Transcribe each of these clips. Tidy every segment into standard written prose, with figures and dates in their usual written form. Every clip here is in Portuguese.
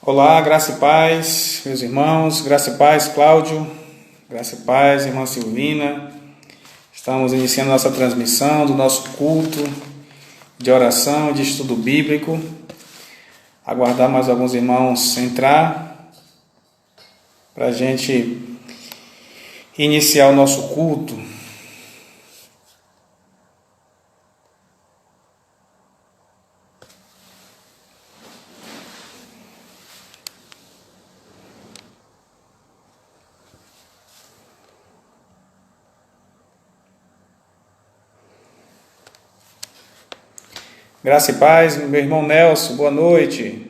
Olá, graça e paz, meus irmãos, graça e paz, Cláudio, graça e paz, irmã Silvina. Estamos iniciando nossa transmissão do nosso culto de oração, de estudo bíblico. Aguardar mais alguns irmãos entrar para a gente iniciar o nosso culto. Graça e paz, meu irmão Nelson, boa noite.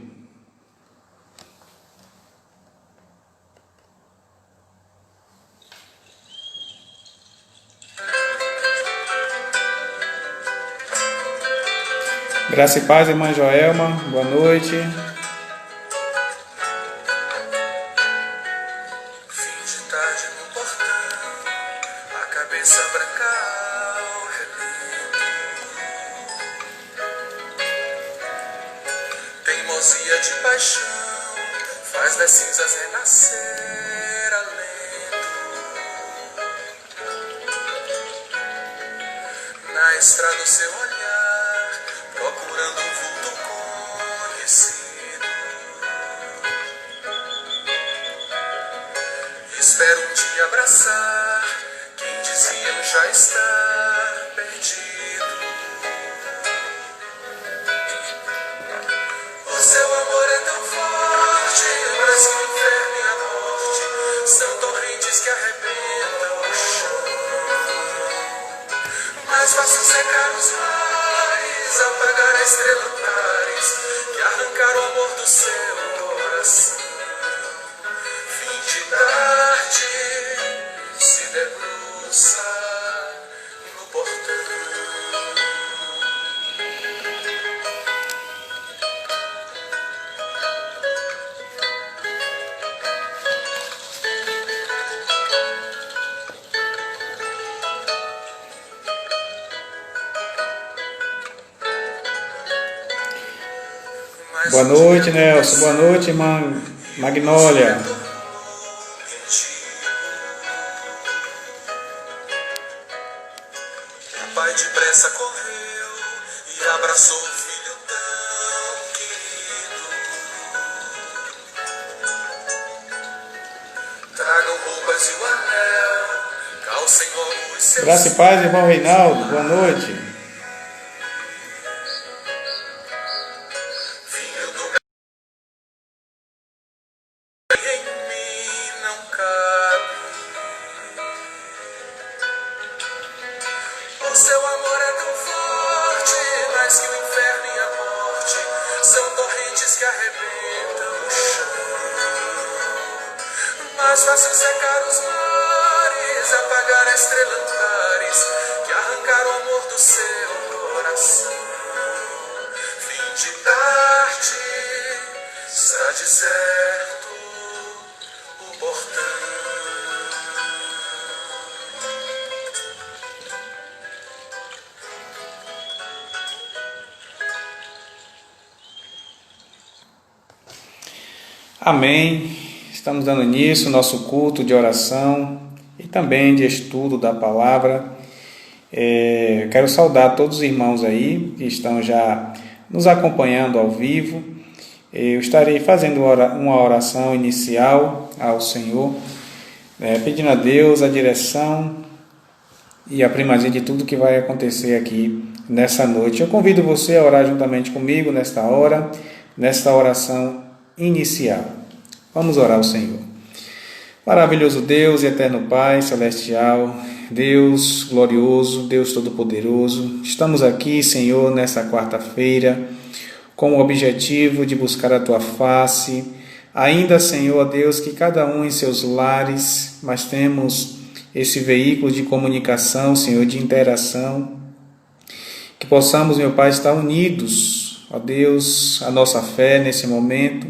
Graça e paz, irmã Joelma, boa noite. Fim de tarde no portão, a cabeça branca ao relento. Teimosia de paixão faz das cinzas renascer alento. Na estrada o seu olhar, procurando um vulto conhecido. Espero um dia abraçar quem diziam já estar perdido. O seu amor é tão forte, mas que o inferno e a morte são torrentes que arrebentam o chão. Mais fácil secar os mares, apagar a estrela Antares, que arrancar o amor do seu coração. Fim de tarde se debruça no portão. Boa noite, Nelson, boa noite, irmã Magnólia. O pai depressa correu e abraçou o filho tão querido. Tragam roupas e o anel, calcem logo os seus. Graça e paz, irmão Reinaldo, boa noite. Filho do meu em mim não cabe. O seu amor é tão forte, mais que o inferno e a morte são torrentes que arrebentam o chão. Mais fácil secar os mares, apagar a estrela Antares, que arrancar o amor do seu coração. Fim de tarde, está deserto o portão. Amém. Estamos dando início ao nosso culto de oração e também de estudo da palavra. Quero saudar todos os irmãos aí que estão já nos acompanhando ao vivo. Eu estarei fazendo uma oração inicial ao Senhor, pedindo a Deus a direção e a primazia de tudo que vai acontecer aqui nessa noite. Eu convido você a orar juntamente comigo nesta hora, nesta oração inicial. Vamos orar ao Senhor. Maravilhoso Deus e eterno Pai celestial, Deus glorioso, Deus todo-poderoso, estamos aqui, Senhor, nessa quarta-feira, com o objetivo de buscar a Tua face, ainda, Senhor, Deus, que cada um em seus lares, mas temos esse veículo de comunicação, Senhor, de interação, que possamos, meu Pai, estar unidos, ó Deus, a nossa fé nesse momento,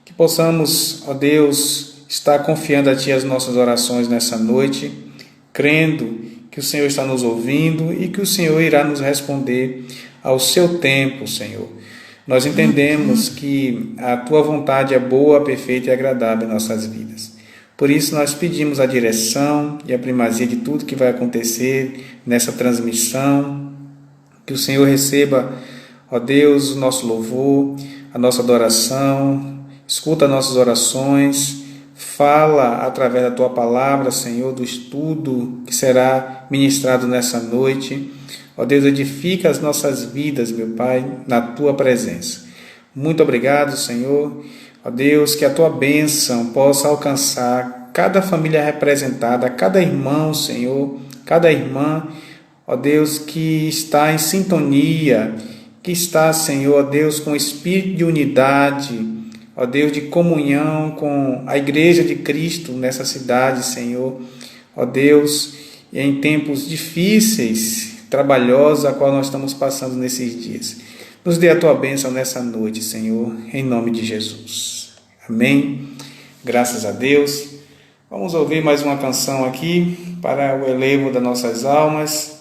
que possamos, ó Deus, estar confiando a Ti as nossas orações nessa noite, crendo que o Senhor está nos ouvindo e que o Senhor irá nos responder ao seu tempo, Senhor. Nós entendemos que a Tua vontade é boa, perfeita e agradável em nossas vidas. Por isso nós pedimos a direção e a primazia de tudo que vai acontecer nessa transmissão, que o Senhor receba, ó Deus, o nosso louvor, a nossa adoração, escuta nossas orações, fala através da Tua palavra, Senhor, do estudo que será ministrado nessa noite. Ó Deus, edifica as nossas vidas, meu Pai, na Tua presença. Muito obrigado, Senhor. Ó Deus, que a Tua bênção possa alcançar cada família representada, cada irmão, Senhor, cada irmã, ó Deus, que está em sintonia, que está, Senhor, ó Deus, com espírito de unidade, ó Deus, de comunhão com a Igreja de Cristo nessa cidade, Senhor. Ó Deus, e em tempos difíceis, trabalhosos, a qual nós estamos passando nesses dias. Nos dê a Tua bênção nessa noite, Senhor, em nome de Jesus. Amém. Graças a Deus. Vamos ouvir mais uma canção aqui para o elevo das nossas almas.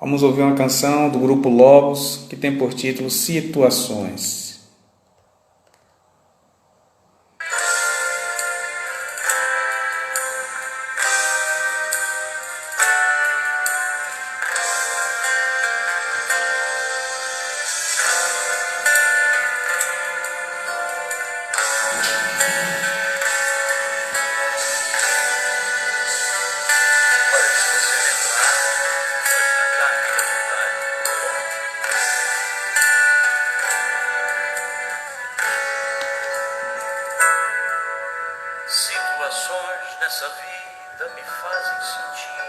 Vamos ouvir uma canção do grupo Lobos, que tem por título Situações. Situações nessa vida me fazem sentir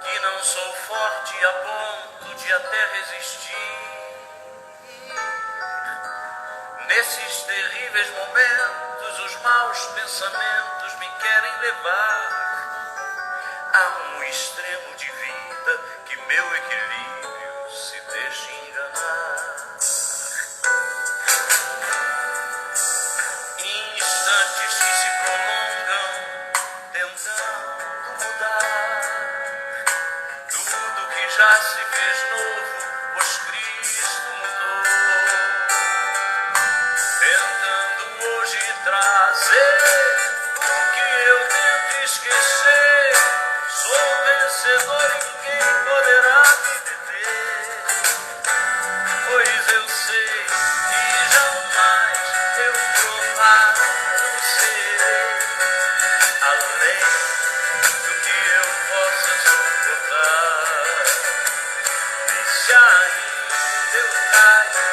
que não sou forte a ponto de até resistir. Nesses terríveis momentos, os maus pensamentos me querem levar a um extremo de vida que meu equilíbrio se deixa enganar. Instantes que se prolongam, tentando mudar tudo que já se fez novo, pois Cristo mudou. Tentando hoje trazer o que eu tento esquecer, sou vencedor e ninguém poderá me deter, pois eu sei que jamais eu provar serei além do que eu possa suportar. E se ainda eu cair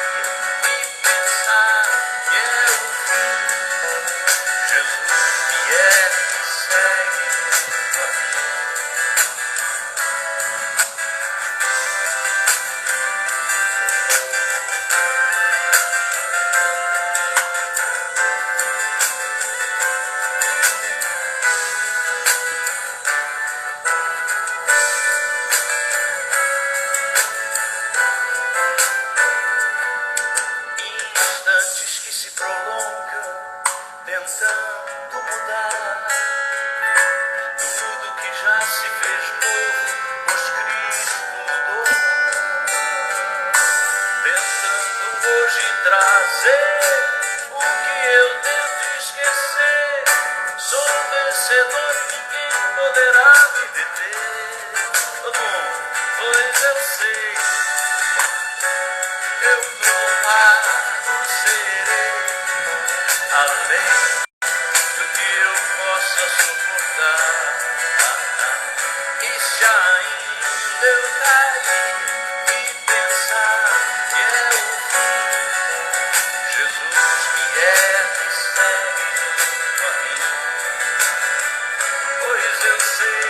e pensar que é o fim, Jesus me segue a mim. Instantes que se prolongam, tentando mudar tudo que já se fez novo, pois Cristo mudou. Tentando hoje trazer o que eu tento esquecer, sou vencedor e ninguém poderá me deter. Todo mundo, pois eu sei, eu provado serei além do que eu possa suportar. E se ainda eu cair e pensar que é o fim, Jesus me segue junto a mim, pois eu sei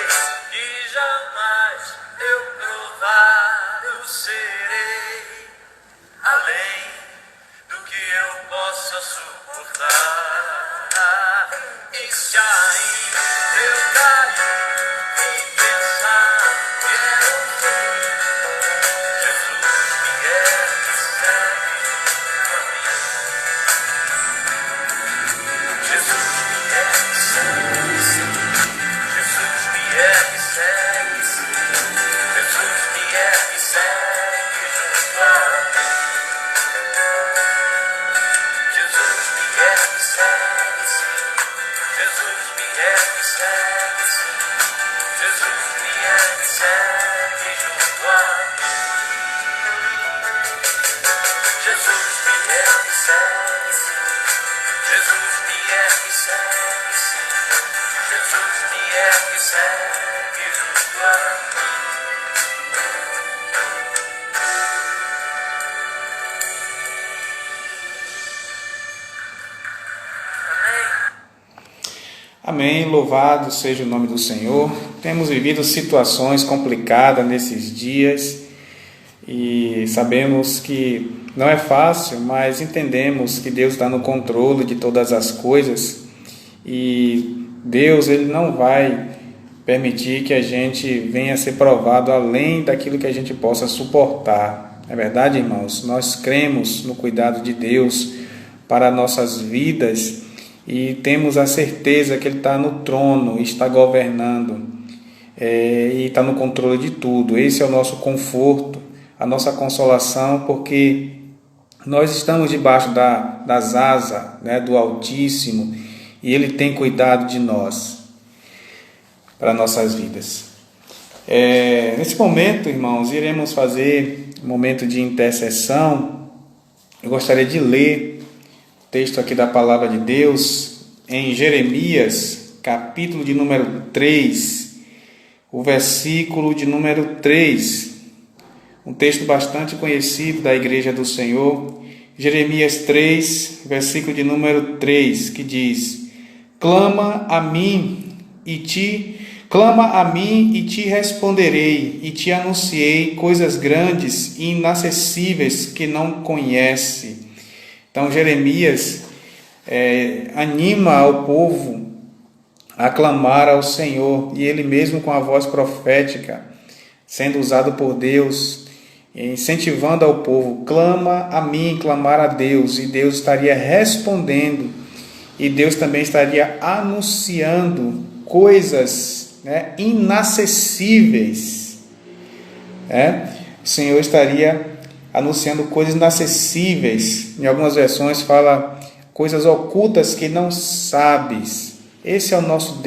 que jamais eu provar eu serei além do que eu possa suportar. E se ainda eu cair e pensar que é o fim, Jesus me segue junto a mim. Amém, louvado seja o nome do Senhor. Temos vivido situações complicadas nesses dias e sabemos que não é fácil, mas entendemos que Deus está no controle de todas as coisas e Deus ele não vai permitir que a gente venha a ser provado além daquilo que a gente possa suportar. É verdade, irmãos? Nós cremos no cuidado de Deus para nossas vidas e temos a certeza que Ele está no trono, está governando e está no controle de tudo. Esse é o nosso conforto, a nossa consolação, porque nós estamos debaixo das asas, né, do Altíssimo e Ele tem cuidado de nós para nossas vidas. Nesse momento, irmãos, iremos fazer um momento de intercessão. Eu gostaria de ler texto aqui da palavra de Deus em Jeremias, capítulo de número 3, o versículo de número 3, um texto bastante conhecido da Igreja do Senhor. Jeremias 3, versículo de número 3, que diz: Clama a mim e te responderei, e te anunciei coisas grandes e inacessíveis que não conhece. Então Jeremias anima ao povo a clamar ao Senhor, e ele mesmo com a voz profética, sendo usado por Deus, incentivando ao povo: clama a mim, clamar a Deus, e Deus estaria respondendo, e Deus também estaria anunciando coisas, né, inacessíveis. O Senhor estaria anunciando coisas inacessíveis. Em algumas versões fala coisas ocultas que não sabes. Esse é o nosso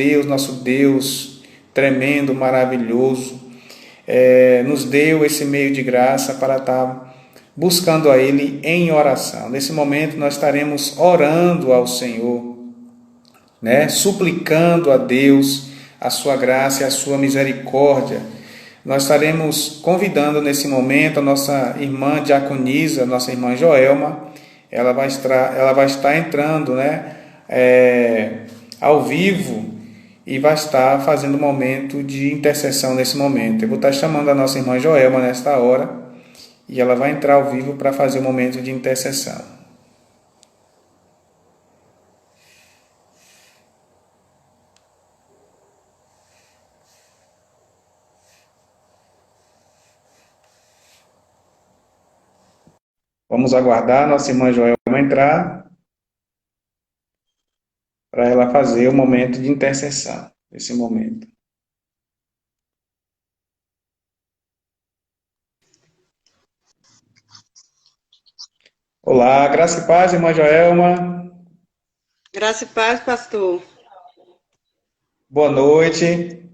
Deus tremendo, maravilhoso. Nos deu esse meio de graça para estar buscando a Ele em oração. Nesse momento nós estaremos orando ao Senhor, né? Suplicando a Deus a sua graça e a sua misericórdia. Nós estaremos convidando nesse momento a nossa irmã diaconisa, nossa irmã Joelma. Ela vai estar entrando, né, ao vivo, e vai estar fazendo um momento de intercessão nesse momento. Eu vou estar chamando a nossa irmã Joelma nesta hora, e ela vai entrar ao vivo para fazer um momento de intercessão. Vamos aguardar a nossa irmã Joelma entrar para ela fazer o momento de intercessão, esse momento. Olá, graça e paz, irmã Joelma. Graça e paz, pastor. Boa noite.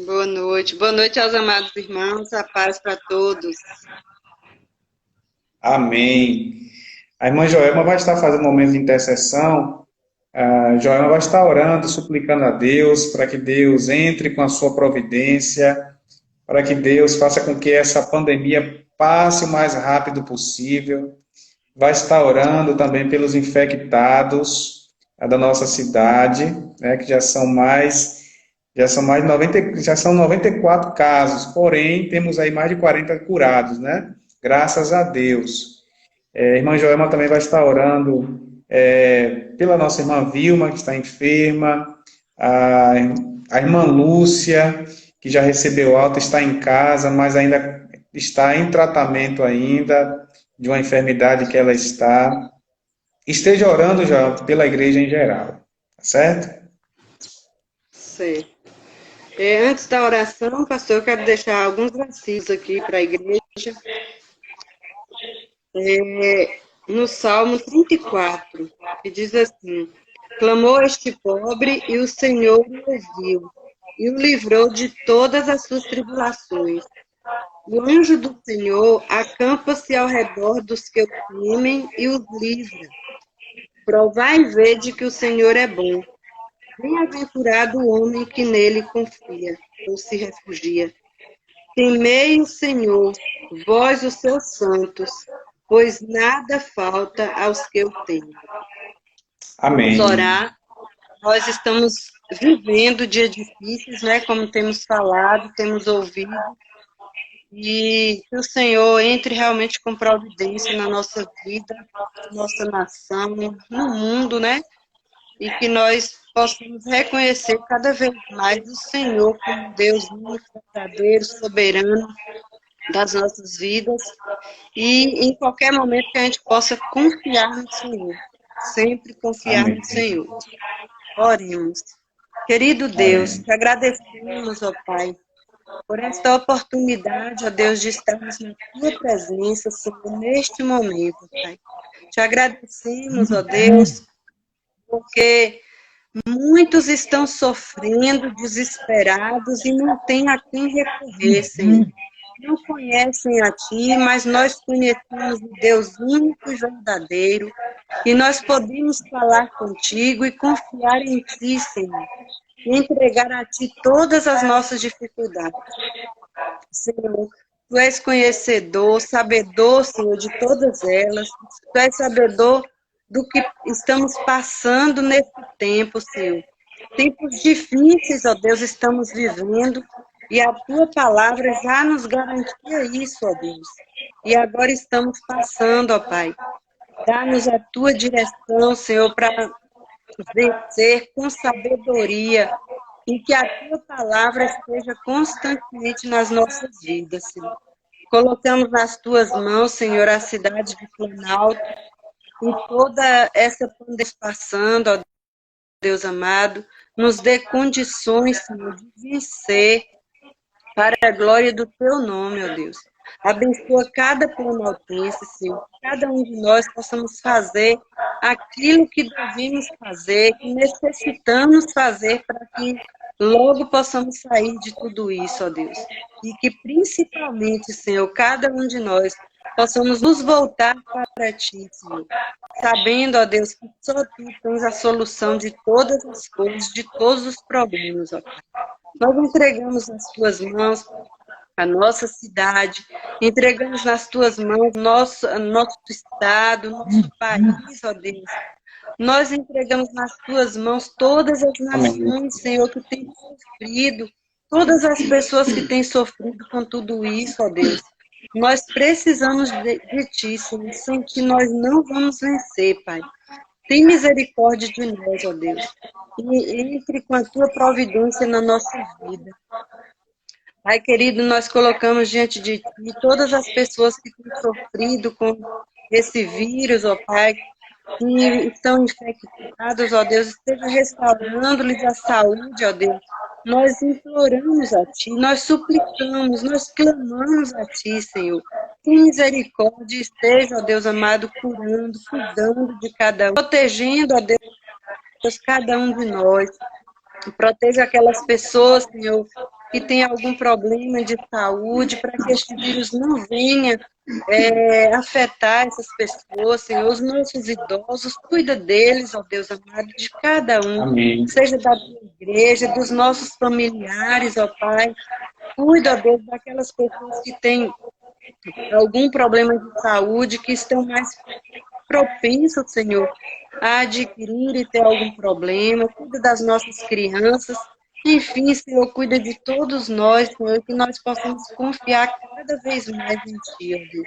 Boa noite. Boa noite aos amados irmãos. A paz para todos. Amém. A irmã Joelma vai estar fazendo um momento de intercessão. A Joelma vai estar orando, suplicando a Deus para que Deus entre com a sua providência, para que Deus faça com que essa pandemia passe o mais rápido possível. Vai estar orando também pelos infectados da nossa cidade, né, que já são 94 casos, porém temos aí mais de 40 curados, né? Graças a Deus. A irmã Joelma também vai estar orando pela nossa irmã Vilma, que está enferma, a irmã Lúcia, que já recebeu alta, está em casa, mas ainda está em tratamento ainda de uma enfermidade que ela está. Esteja orando já pela igreja em geral, tá certo? Certo. Antes da oração, pastor, eu quero deixar alguns versículos aqui para a igreja. No Salmo 34, que diz assim: clamou este pobre e o Senhor o ouviu, e o livrou de todas as suas tribulações. O anjo do Senhor acampa-se ao redor dos que o temem e os livra. Provai e vede que o Senhor é bom. Bem-aventurado o homem que nele confia ou se refugia. Temei o Senhor, vós os seus santos, pois nada falta aos que o temem. Vamos Amém. orar. Nós estamos vivendo dias difíceis, né? Como temos falado, temos ouvido, e que o Senhor entre realmente com providência na nossa vida, na nossa nação, no mundo, né? E que nós possamos reconhecer cada vez mais o Senhor como Deus único, verdadeiro, soberano das nossas vidas, e em qualquer momento que a gente possa confiar no Senhor, sempre confiar Amém. no Senhor. Oremos. Querido Deus, Oremos. te agradecemos, ó Pai, por esta oportunidade, ó Deus, de estarmos na tua presença, Senhor, neste momento, Pai. Te agradecemos, ó Deus, porque muitos estão sofrendo, desesperados e não têm a quem recorrer, Senhor. Não conhecem a Ti, mas nós conhecemos o Deus único e verdadeiro, e nós podemos falar contigo e confiar em Ti, Senhor, e entregar a Ti todas as nossas dificuldades. Senhor, Tu és conhecedor, sabedor, Senhor, de todas elas. Tu és sabedor do que estamos passando nesse tempo, Senhor. Tempos difíceis, ó Deus, estamos vivendo, e a Tua palavra já nos garantia isso, ó Deus. E agora estamos passando, ó Pai. Dá-nos a Tua direção, Senhor, para vencer com sabedoria, e que a Tua palavra esteja constantemente nas nossas vidas, Senhor. Colocamos nas Tuas mãos, Senhor, a cidade de Planalto, e toda essa pandemia passando, ó Deus amado, nos dê condições, Senhor, de vencer para a glória do Teu nome, ó Deus. Abençoa cada planaltense, Senhor. Cada um de nós possamos fazer aquilo que devemos fazer, que necessitamos fazer para que logo possamos sair de tudo isso, ó Deus. E que principalmente, Senhor, cada um de nós possamos nos voltar para Ti, Senhor. Sabendo, ó Deus, que só Tu tens a solução de todas as coisas, de todos os problemas, ó Pai. Nós entregamos nas Tuas mãos a nossa cidade, entregamos nas Tuas mãos nosso estado, nosso país, ó Deus. Nós entregamos nas Tuas mãos todas as Amém. nações, Senhor, que têm sofrido, todas as pessoas que têm sofrido com tudo isso, ó Deus. Nós precisamos de Ti, Senhor, sem Ti nós não vamos vencer, Pai. Tem misericórdia de nós, ó Deus. E entre com a Tua providência na nossa vida. Pai querido, nós colocamos diante de Ti todas as pessoas que têm sofrido com esse vírus, ó Pai, que estão infectados, ó Deus, esteja restaurando-lhes a saúde, ó Deus. Nós imploramos a Ti, nós suplicamos, nós clamamos a Ti, Senhor. Tem misericórdia, esteja, ó Deus amado, curando, cuidando de cada um, protegendo, ó Deus, cada um de nós. Proteja aquelas pessoas, Senhor, que têm algum problema de saúde, para que este vírus não venha afetar essas pessoas, Senhor. Os nossos idosos, cuida deles, ó Deus amado, de cada um, Amém. seja da tua igreja, dos nossos familiares, ó Pai. Cuida, ó Deus, daquelas pessoas que têm algum problema de saúde, que estão mais propensos, Senhor, a adquirir e ter algum problema. Cuida das nossas crianças. Enfim, Senhor, cuida de todos nós, Senhor, que nós possamos confiar cada vez mais em Ti, ó Deus.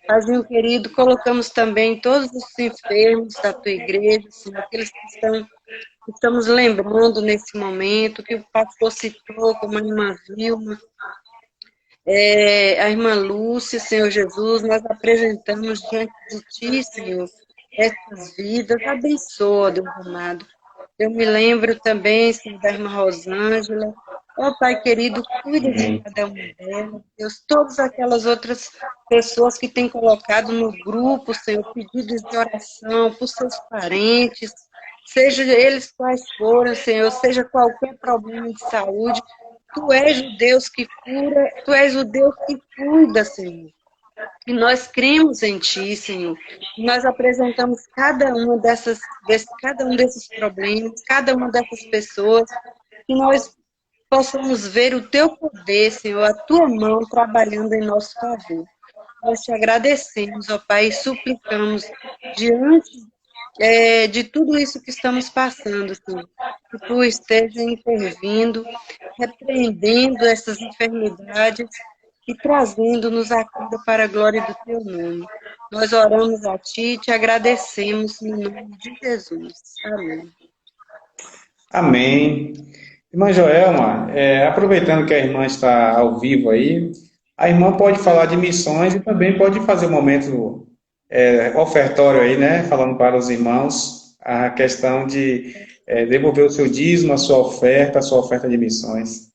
Paizinho querido, colocamos também todos os enfermos da Tua igreja, Senhor, aqueles que estamos lembrando nesse momento, que o pastor citou, como a irmã Vilma, a irmã Lúcia, Senhor Jesus, nós apresentamos diante de Ti, Senhor, essas vidas. Abençoa, Deus amado. Eu me lembro também, Senhor, da irmã Rosângela. Ó Pai querido, cuida de cada uma delas, Deus. Todas aquelas outras pessoas que têm colocado no grupo, Senhor, pedidos de oração por seus parentes, seja eles quais forem, Senhor, seja qualquer problema de saúde. Tu és o Deus que cura, Tu és o Deus que cuida, Senhor. E nós cremos em Ti, Senhor. E nós apresentamos cada um desses problemas, cada uma dessas pessoas, que nós possamos ver o Teu poder, Senhor, a Tua mão trabalhando em nosso favor. Nós te agradecemos, ó Pai, e suplicamos diante de tudo isso que estamos passando, Senhor, que Tu esteja intervindo, repreendendo essas enfermidades e trazendo-nos a cura para a glória do Teu nome. Nós oramos a Ti e te agradecemos no nome de Jesus. Amém. Amém. Irmã Joelma, aproveitando que a irmã está ao vivo aí, a irmã pode falar de missões e também pode fazer um momento ofertório aí, né? Falando para os irmãos a questão de devolver o seu dízimo, a sua oferta de missões.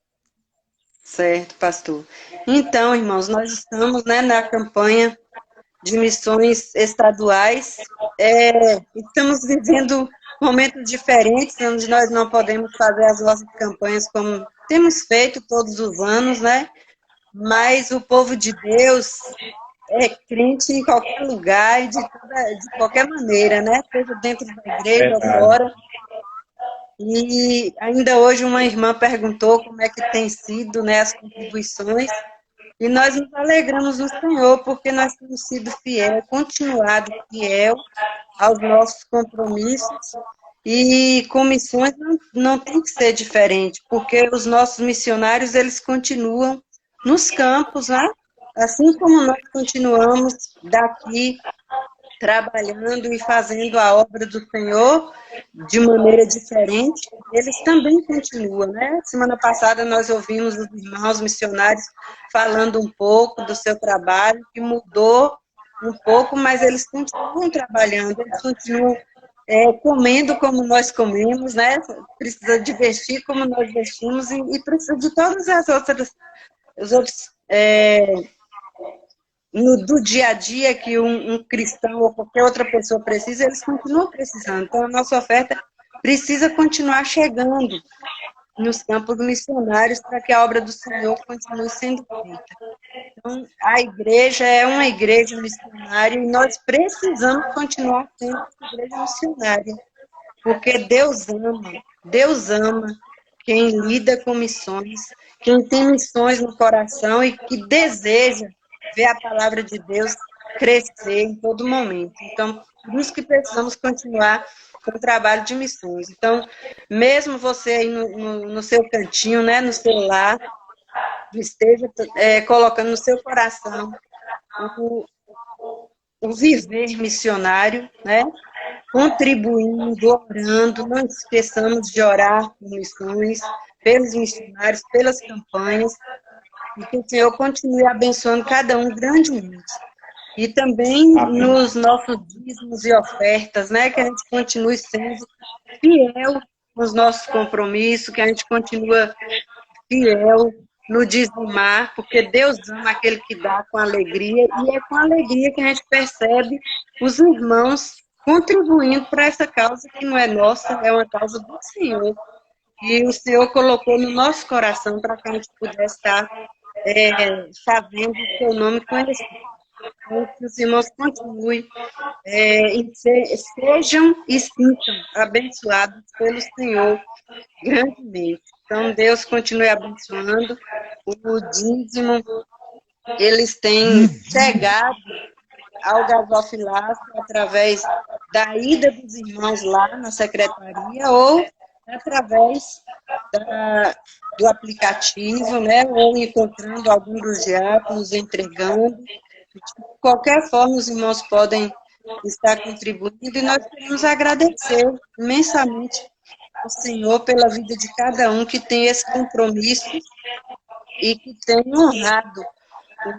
Certo, pastor. Então, irmãos, nós estamos, né, na campanha de missões estaduais. Estamos vivendo momentos diferentes, onde nós não podemos fazer as nossas campanhas como temos feito todos os anos, né? Mas o povo de Deus é crente em qualquer lugar e de qualquer maneira, né? Seja dentro da igreja ou Verdade. fora. E ainda hoje uma irmã perguntou como é que tem sido, né, as contribuições. E nós nos alegramos no Senhor, porque nós temos sido fiel, continuado fiel aos nossos compromissos. E com missões não tem que ser diferente, porque os nossos missionários, eles continuam nos campos, né? Assim como nós continuamos daqui trabalhando e fazendo a obra do Senhor de maneira diferente, eles também continuam, né? Semana passada nós ouvimos os irmãos missionários falando um pouco do seu trabalho, que mudou um pouco, mas eles continuam trabalhando, eles continuam comendo como nós comemos, né? Precisa de vestir como nós vestimos e precisa de todas os outros do dia a dia que um cristão ou qualquer outra pessoa precisa, eles continuam precisando. Então, a nossa oferta precisa continuar chegando nos campos missionários para que a obra do Senhor continue sendo feita. Então, a igreja é uma igreja missionária e nós precisamos continuar sendo uma igreja missionária, porque Deus ama quem lida com missões, quem tem missões no coração e que deseja ver a palavra de Deus crescer em todo momento. Então, por isso que precisamos continuar com o trabalho de missões. Então, mesmo você aí no seu cantinho, né, no celular, esteja colocando no seu coração o viver missionário, né? Contribuindo, orando, não esqueçamos de orar por missões, pelos missionários, pelas campanhas, e que o Senhor continue abençoando cada um grandemente. E também Amém. nos nossos dízimos e ofertas, né? Que a gente continue sendo fiel nos nossos compromissos, que a gente continue fiel no dizimar, porque Deus ama aquele que dá com alegria, e é com alegria que a gente percebe os irmãos contribuindo para essa causa que não é nossa, é uma causa do Senhor. E o Senhor colocou no nosso coração para que a gente pudesse estar fazendo o seu nome conhecido. Então, que os irmãos continuem, sejam e sintam abençoados pelo Senhor grandemente. Então, Deus continue abençoando. O dízimo, eles têm chegado ao gasofilaço através da ida dos irmãos lá na secretaria ou através do aplicativo, né, ou encontrando algum dos diáconos, entregando. De qualquer forma, os irmãos podem estar contribuindo e nós queremos agradecer imensamente ao Senhor pela vida de cada um que tem esse compromisso e que tem honrado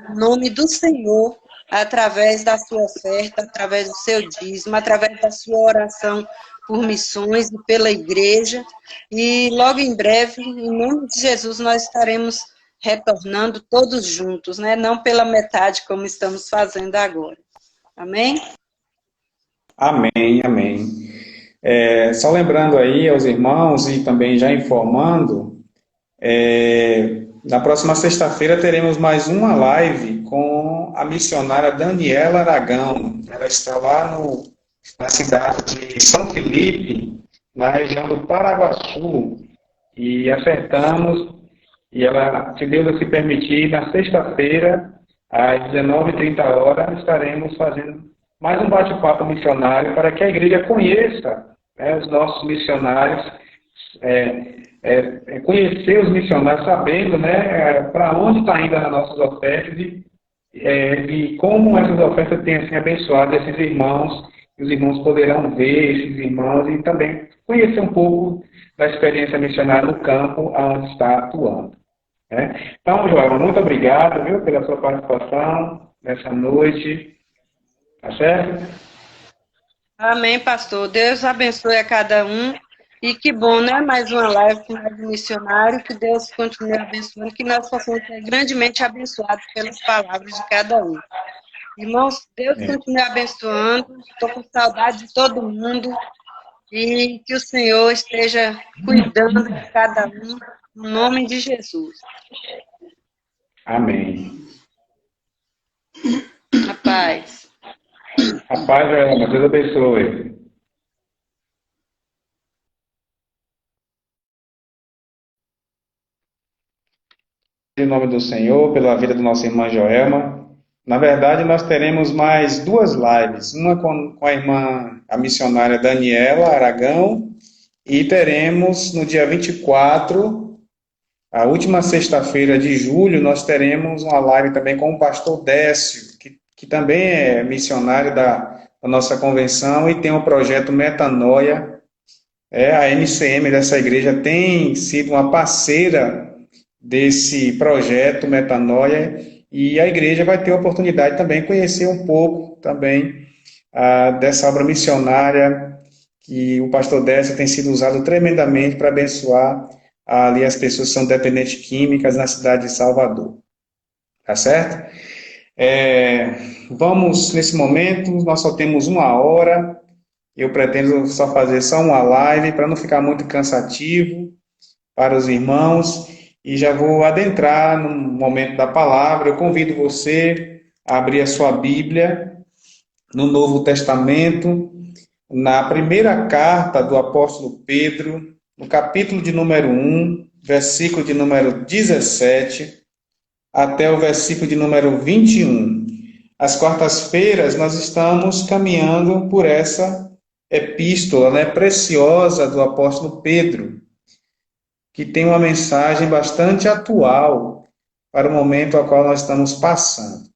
o nome do Senhor através da sua oferta, através do seu dízimo, através da sua oração por missões e pela igreja. E logo em breve, em nome de Jesus, nós estaremos retornando todos juntos, né? Não pela metade como estamos fazendo agora. Amém? Amém, amém. Só lembrando aí aos irmãos e também já informando, Na próxima sexta-feira teremos mais uma live com a missionária Daniela Aragão. Ela está lá na cidade de São Felipe, na região do Paraguaçu. E acertamos, e ela, se Deus assim permitir, na sexta-feira, às 19h30, estaremos fazendo mais um bate-papo missionário para que a igreja conheça, né, os nossos missionários, conhecer os missionários, sabendo, né, para onde está indo as nossas ofertas e como essas ofertas têm assim, abençoado esses irmãos, e os irmãos poderão ver esses irmãos e também conhecer um pouco da experiência missionária no campo onde está atuando. Né? Então, Joel, muito obrigado, viu, pela sua participação nessa noite. Tá certo? Amém, pastor. Deus abençoe a cada um. E que bom, né? Mais uma live com mais um missionário. Que Deus continue abençoando, que nós possamos ser grandemente abençoados pelas palavras de cada um. Irmãos, Deus continue abençoando. Estou com saudade de todo mundo. E que o Senhor esteja cuidando de cada um, no nome de Jesus. Amém. A paz. A paz, Joel, Deus abençoe. Em nome do Senhor, pela vida do nosso irmã Joelma. Na verdade, nós teremos mais duas lives, uma com a irmã, a missionária Daniela Aragão, e teremos no dia 24, a última sexta-feira de julho, nós teremos uma live também com o pastor Décio, que também é missionário da nossa convenção e tem o projeto Metanoia. A MCM dessa igreja tem sido uma parceira desse projeto Metanoia, e a igreja vai ter a oportunidade também de conhecer um pouco também dessa obra missionária que o pastor Décio tem sido usado tremendamente para abençoar ali as pessoas que são dependentes químicas na cidade de Salvador. Tá certo? Vamos, nesse momento, nós só temos 1 hora, eu pretendo só fazer só uma live para não ficar muito cansativo para os irmãos. E já vou adentrar no momento da palavra. Eu convido você a abrir a sua Bíblia no Novo Testamento, na primeira carta do apóstolo Pedro, no capítulo de número 1, versículo de número 17, até o versículo de número 21. Às quartas-feiras nós estamos caminhando por essa epístola, né, preciosa do apóstolo Pedro, que tem uma mensagem bastante atual para o momento ao qual nós estamos passando.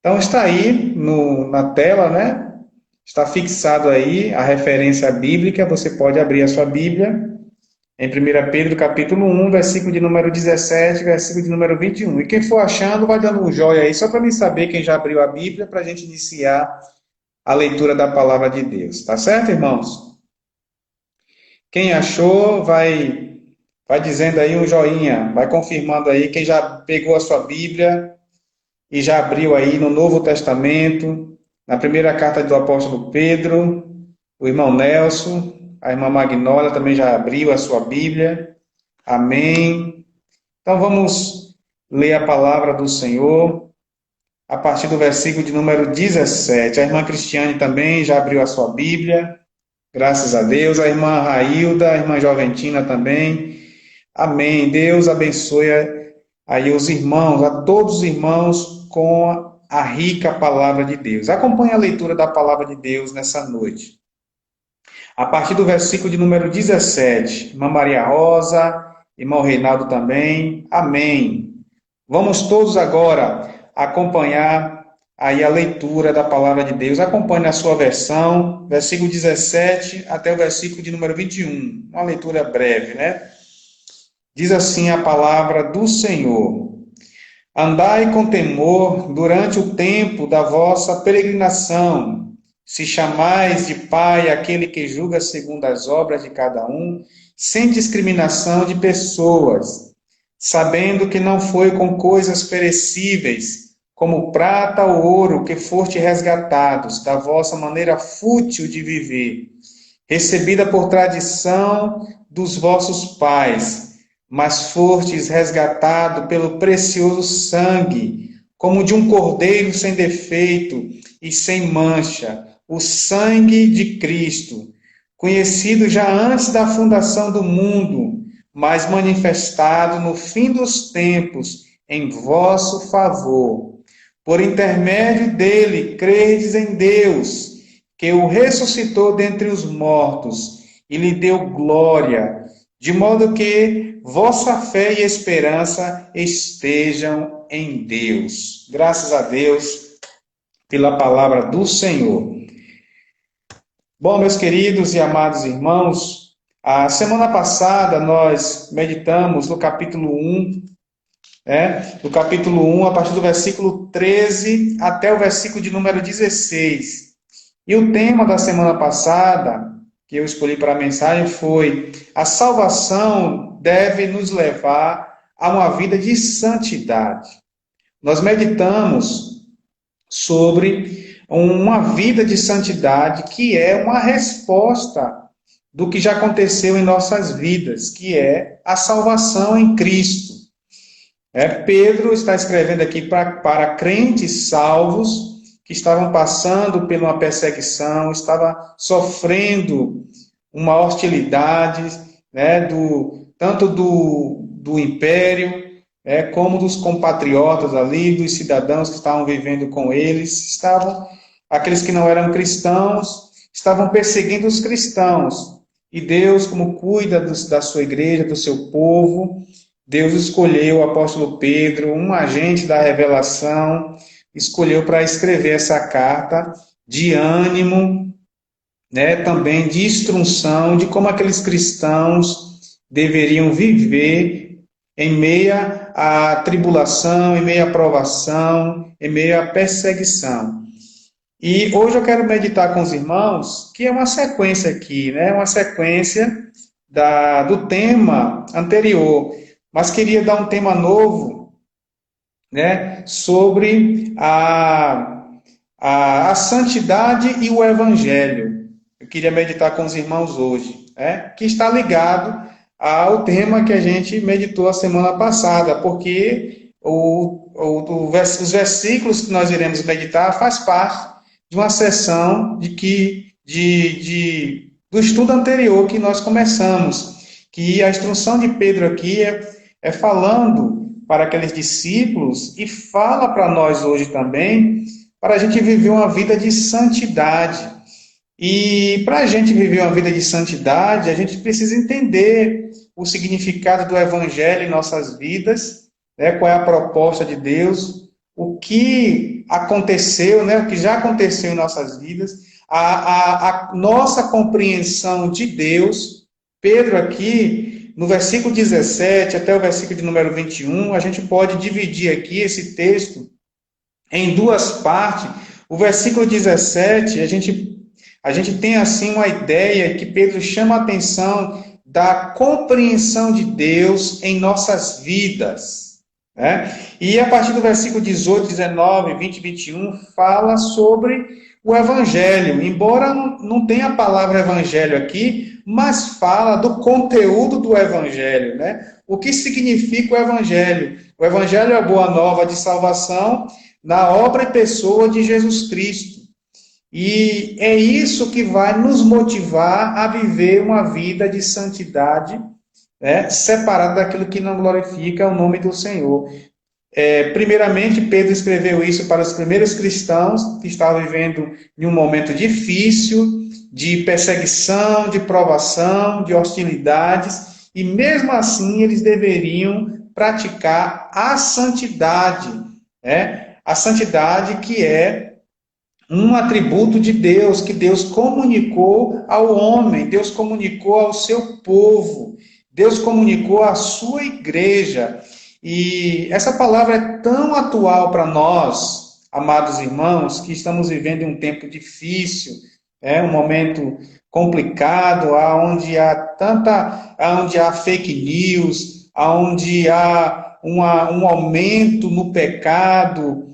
Então, está aí na tela, né? Está fixado aí a referência bíblica, você pode abrir a sua Bíblia, em 1 Pedro, capítulo 1, versículo de número 17, versículo de número 21. E quem for achando, vai dando um joia aí, só para mim saber quem já abriu a Bíblia, para a gente iniciar a leitura da palavra de Deus. Tá certo, irmãos? Quem achou, vai dizendo aí um joinha, vai confirmando aí quem já pegou a sua Bíblia e já abriu aí no Novo Testamento, na primeira carta do apóstolo Pedro, o irmão Nelson, a irmã Magnólia também já abriu a sua Bíblia. Amém. Então vamos ler a palavra do Senhor a partir do versículo de número 17. A irmã Cristiane também já abriu a sua Bíblia. Graças a Deus. A irmã Railda, a irmã Joventina também. Amém. Deus abençoe aí os irmãos, a todos os irmãos com a rica palavra de Deus. Acompanhe a leitura da palavra de Deus nessa noite. A partir do versículo de número 17, irmã Maria Rosa, irmão Reinaldo também. Amém. Vamos todos agora acompanhar aí a leitura da palavra de Deus. Acompanhe a sua versão, versículo 17 até o versículo de número 21. Uma leitura breve, né? Diz assim a palavra do Senhor: Andai com temor durante o tempo da vossa peregrinação, se chamais de Pai aquele que julga segundo as obras de cada um, sem discriminação de pessoas, sabendo que não foi com coisas perecíveis, como prata ou ouro, que foste resgatados da vossa maneira fútil de viver, recebida por tradição dos vossos pais, mas fostes resgatado pelo precioso sangue, como de um cordeiro sem defeito e sem mancha, o sangue de Cristo, conhecido já antes da fundação do mundo, mas manifestado no fim dos tempos em vosso favor. Por intermédio dele, credes em Deus, que o ressuscitou dentre os mortos e lhe deu glória, de modo que vossa fé e esperança estejam em Deus. Graças a Deus pela palavra do Senhor. Bom, meus queridos e amados irmãos, a semana passada nós meditamos no capítulo 1, do capítulo 1, a partir do versículo 13 até o versículo de número 16. E o tema da semana passada, que eu escolhi para a mensagem, foi: a salvação deve nos levar a uma vida de santidade. Nós meditamos sobre uma vida de santidade que é uma resposta do que já aconteceu em nossas vidas, que é a salvação em Cristo. Pedro está escrevendo aqui para crentes salvos que estavam passando por uma perseguição, estava sofrendo uma hostilidade, tanto do império, como dos compatriotas ali, dos cidadãos que estavam vivendo com eles, aqueles que não eram cristãos, estavam perseguindo os cristãos. E Deus, como cuida da sua igreja, do seu povo, Deus escolheu o apóstolo Pedro, um agente da revelação, escolheu para escrever essa carta de ânimo, também de instrução de como aqueles cristãos deveriam viver em meio à tribulação, em meio à provação, em meio à perseguição. E hoje eu quero meditar com os irmãos, que é uma sequência aqui, uma sequência do tema anterior, mas queria dar um tema novo, sobre a santidade e o evangelho. Eu queria meditar com os irmãos hoje, que está ligado ao tema que a gente meditou a semana passada, porque os versículos que nós iremos meditar faz parte de uma sessão do estudo anterior que nós começamos, que a instrução de Pedro aqui é falando para aqueles discípulos e fala para nós hoje também, para a gente viver uma vida de santidade. E para a gente viver uma vida de santidade, a gente precisa entender o significado do Evangelho em nossas vidas, qual é a proposta de Deus, o que aconteceu, o que já aconteceu em nossas vidas, a nossa compreensão de Deus. Pedro aqui, no versículo 17 até o versículo de número 21, a gente pode dividir aqui esse texto em duas partes. O versículo 17, a gente tem assim uma ideia que Pedro chama a atenção da compreensão de Deus em nossas vidas. E a partir do versículo 18, 19, 20 e 21, fala sobre o Evangelho. Embora não tenha a palavra Evangelho aqui, mas fala do conteúdo do Evangelho. O que significa o Evangelho? O Evangelho é a boa nova de salvação na obra e pessoa de Jesus Cristo. E é isso que vai nos motivar a viver uma vida de santidade, separada daquilo que não glorifica o nome do Senhor. Primeiramente, Pedro escreveu isso para os primeiros cristãos que estavam vivendo em um momento difícil, de perseguição, de provação, de hostilidades, e mesmo assim eles deveriam praticar a santidade, a santidade que é um atributo de Deus, que Deus comunicou ao homem, Deus comunicou ao seu povo, Deus comunicou à sua igreja. E essa palavra é tão atual para nós, amados irmãos, que estamos vivendo um tempo difícil, um momento complicado, onde há fake news, onde há um aumento no pecado,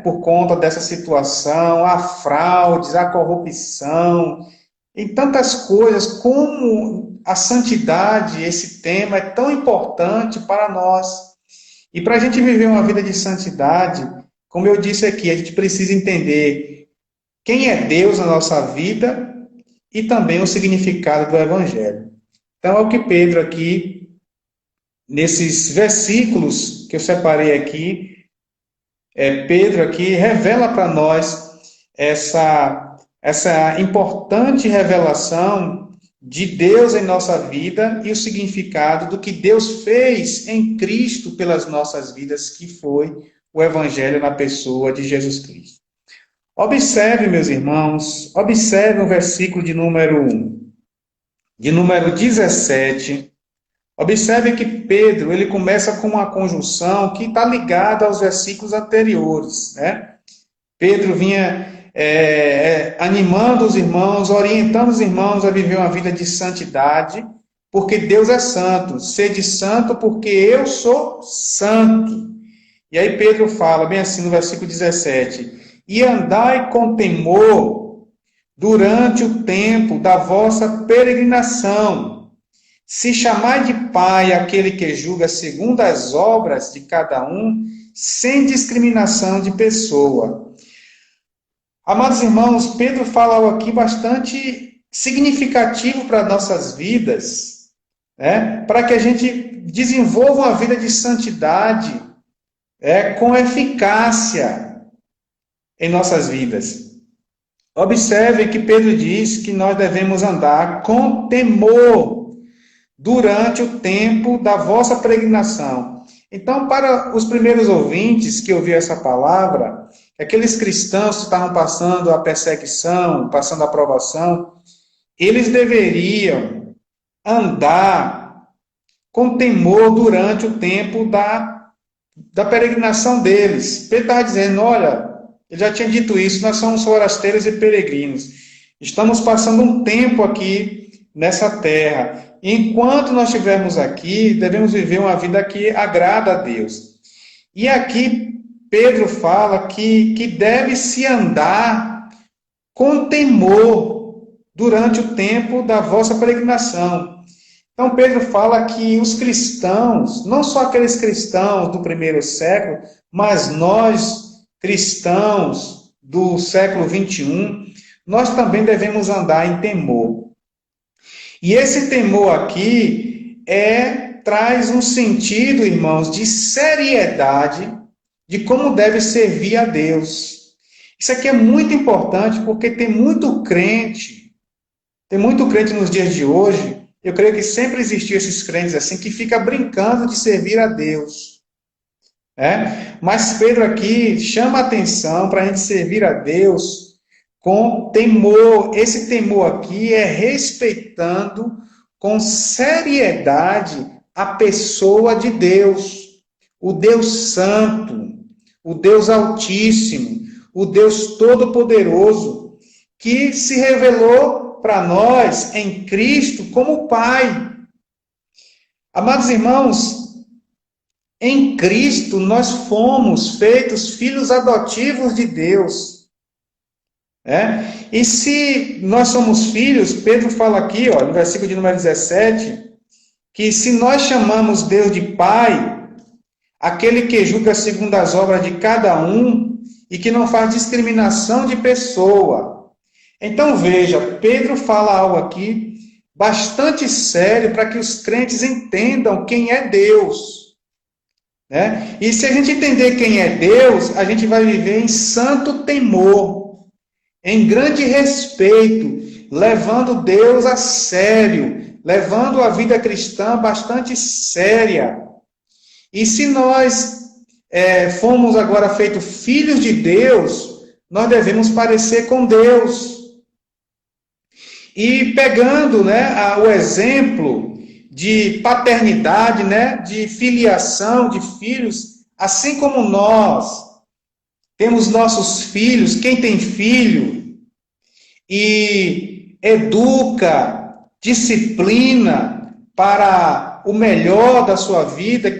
por conta dessa situação, há fraudes, há corrupção, em tantas coisas, como a santidade, esse tema, é tão importante para nós. E para a gente viver uma vida de santidade, como eu disse aqui, a gente precisa entender quem é Deus na nossa vida e também o significado do Evangelho. Então, é o que Pedro aqui, nesses versículos que eu separei aqui, Pedro aqui revela para nós essa importante revelação de Deus em nossa vida e o significado do que Deus fez em Cristo pelas nossas vidas, que foi o Evangelho na pessoa de Jesus Cristo. Observe, meus irmãos, observe o versículo de número 17. Observe que Pedro, ele começa com uma conjunção que está ligada aos versículos anteriores, né? Pedro vinha animando os irmãos, orientando os irmãos a viver uma vida de santidade, porque Deus é santo. Sede santo, porque eu sou santo. E aí Pedro fala, bem assim no versículo 17, e andai com temor durante o tempo da vossa peregrinação. Se chamai de Pai aquele que julga segundo as obras de cada um, sem discriminação de pessoa. Amados irmãos, Pedro fala algo aqui bastante significativo para nossas vidas, né? Para que a gente desenvolva uma vida de santidade com eficácia em nossas vidas. Observe que Pedro diz que nós devemos andar com temor durante o tempo da vossa peregrinação. Então, para os primeiros ouvintes que ouviram essa palavra, aqueles cristãos que estavam passando a perseguição, passando a provação, eles deveriam andar com temor durante o tempo da peregrinação deles. Pedro estava dizendo, olha, ele já tinha dito isso, nós somos forasteiros e peregrinos. Estamos passando um tempo aqui nessa terra. Enquanto nós estivermos aqui, devemos viver uma vida que agrada a Deus. E aqui Pedro fala que deve-se andar com temor durante o tempo da vossa peregrinação. Então Pedro fala que os cristãos, não só aqueles cristãos do primeiro século, mas nós, cristãos do século 21, nós também devemos andar em temor. E esse temor aqui traz um sentido, irmãos, de seriedade de como deve servir a Deus. Isso aqui é muito importante porque tem muito crente nos dias de hoje, eu creio que sempre existiu esses crentes assim, que fica brincando de servir a Deus. Mas Pedro aqui chama a atenção para a gente servir a Deus com temor. Esse temor aqui é respeitando com seriedade a pessoa de Deus, o Deus Santo, o Deus Altíssimo, o Deus Todo-Poderoso, que se revelou para nós em Cristo como Pai. Amados irmãos, em Cristo nós fomos feitos filhos adotivos de Deus. E se nós somos filhos, Pedro fala aqui, no versículo de número 17, que se nós chamamos Deus de Pai, aquele que julga segundo as obras de cada um e que não faz discriminação de pessoa. Então veja, Pedro fala algo aqui bastante sério para que os crentes entendam quem é Deus. E se a gente entender quem é Deus, a gente vai viver em santo temor, em grande respeito, levando Deus a sério, levando a vida cristã bastante séria. E se nós fomos agora feitos filhos de Deus, nós devemos parecer com Deus. E pegando o exemplo de paternidade, de filiação de filhos, assim como nós temos nossos filhos, quem tem filho e educa, disciplina para o melhor da sua vida,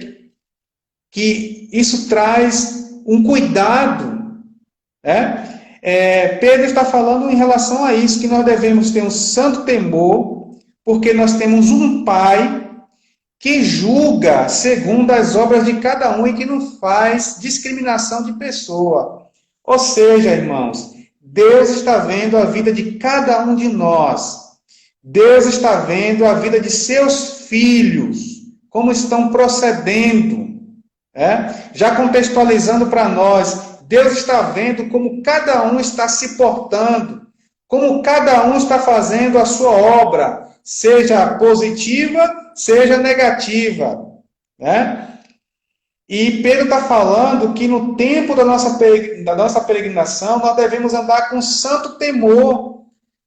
que isso traz um cuidado. Pedro está falando em relação a isso, que nós devemos ter um santo temor, porque nós temos um Pai que julga segundo as obras de cada um e que não faz discriminação de pessoa. Ou seja, irmãos, Deus está vendo a vida de cada um de nós. Deus está vendo a vida de seus filhos, como estão procedendo. Já contextualizando para nós, Deus está vendo como cada um está se portando, como cada um está fazendo a sua obra, seja positiva, seja negativa. E Pedro está falando que no tempo da nossa peregrinação, nós devemos andar com santo temor,